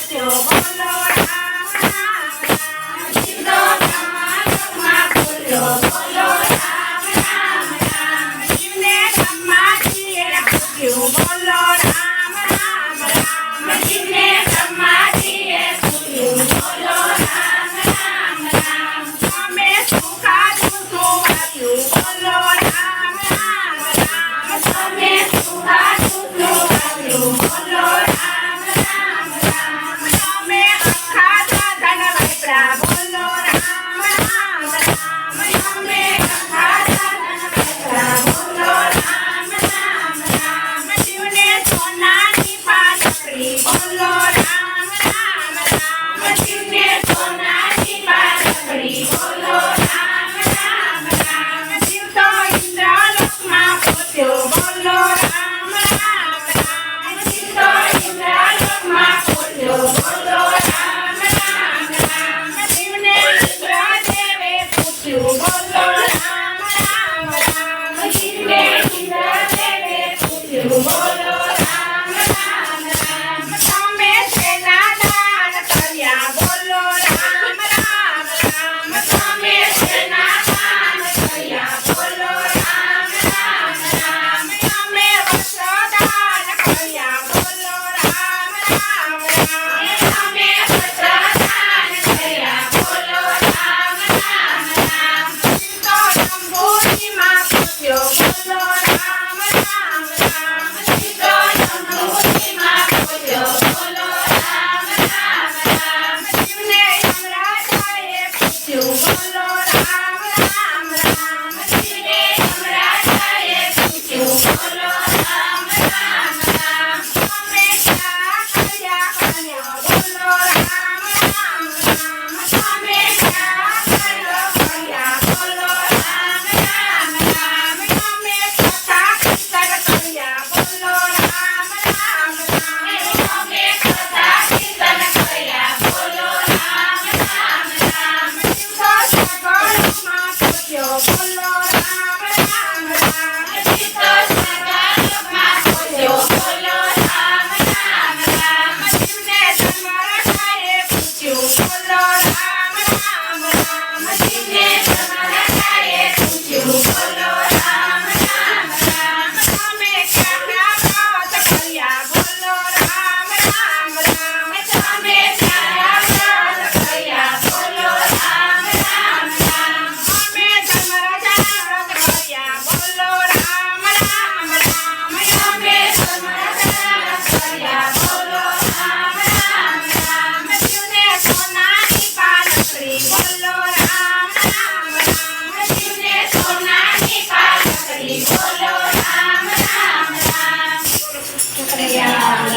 પૂછ્યો બોલો રામ રામ રામ શિવનો બ્રહ્મા પૂછ્યો બોલો રામ રામ રામ શિવને બ્રહ્માજીએ પૂછ્યું બોલો રામ રામ રામ શિવને બ્રહ્માજીએ પૂછ્યું બોલો રામ રામ રામ તમે શું ખાધું શું વાગ્યું બોલો રામ રામ રામ તમે શું ખાધું શું વાગ્યું બોલો રામ રામ રામ તમે આખા ધન વાપરા બોલો રામ રામ રામ તમે આખા ધન વાપરા બોલો રામ રામ રામ શિવને સોનાની પાઘડી બોલો રામ રામ રામ શિવને સોનાની પાઘડી બોલો રામ રામ રામ શિવ તો ઇન્દ્રલોકમાં પહોંચ્યો બોલો રામ રામ રામ શિવ તો ઇન્દ્રલોકમાં પહોંચ્યો બોલો રામ રામ રામ શિવને ઇન્દ્રદેવે પૂછ્યું બોલો રામ રામ રામ શિવને ઇન્દ્રદેવે પૂછ્યું બોલો રામ રામ રામ તમે શેના દાન કર્યા બોલો રામ રામ રામ તમે શેના દાન કર્યા બોલો રામ રામ રામ તમે વસ્ત્ર દાન કર્યા બોલો રામ રામ રામ તમે વસ્ત્ર દાન કર્યા બોલો રામ રામ રામ તો શંભુજીમાં પૂછ્યો બોલો રામ રામ રામ તો શંભુજીમાં પૂછ્યો બોલો રામ રામ રામ શિવને યમરાજાએ પૂછ્યું બોલો રામ રામ રામ શિવને યમરાજાએ પૂછ્યું બોલો રામ રામ રામ તમે ક્યાં કર્યા કર્યા બોલો રામ રામ રામ તમે ક્યાં કર્યા કર્યા બોલો રામ રામ રામ તમે કથા કીર્તન કર્યા બોલો રામ રામ રામ તમે કથા કીર્તન કર્યા બોલો રામ રામ રામ શિવ તો સગળમાં પૂછ્યો બોલો રામ રામ રામ શિવ તો સગળમાં પૂછ્યો બોલો રામ રામ રામ શિવને ધર્મરાજાએ પૂછ્યું બોલો રામ રામ રામ શિવને ધર્મરાજાએ પૂછ્યું બોલો રામ રામ રામ તમે ક્યાં વ્રત કર્યા બોલો રામ રામ રામ તમે ક્યાં વ્રત કર્યા બોલો રામ રામ રામ અમે ધર્મરાજાના વ્રત કર્યા બોલો રામ રામ રામ અમે ધર્મરાજાના કર્યા બોલો રામ રામ રામ શિવને સોનાની પાઘડી બોલો રામ રામ રામ શિવને સોનાની પાઘડી બોલો રામ રામ રામ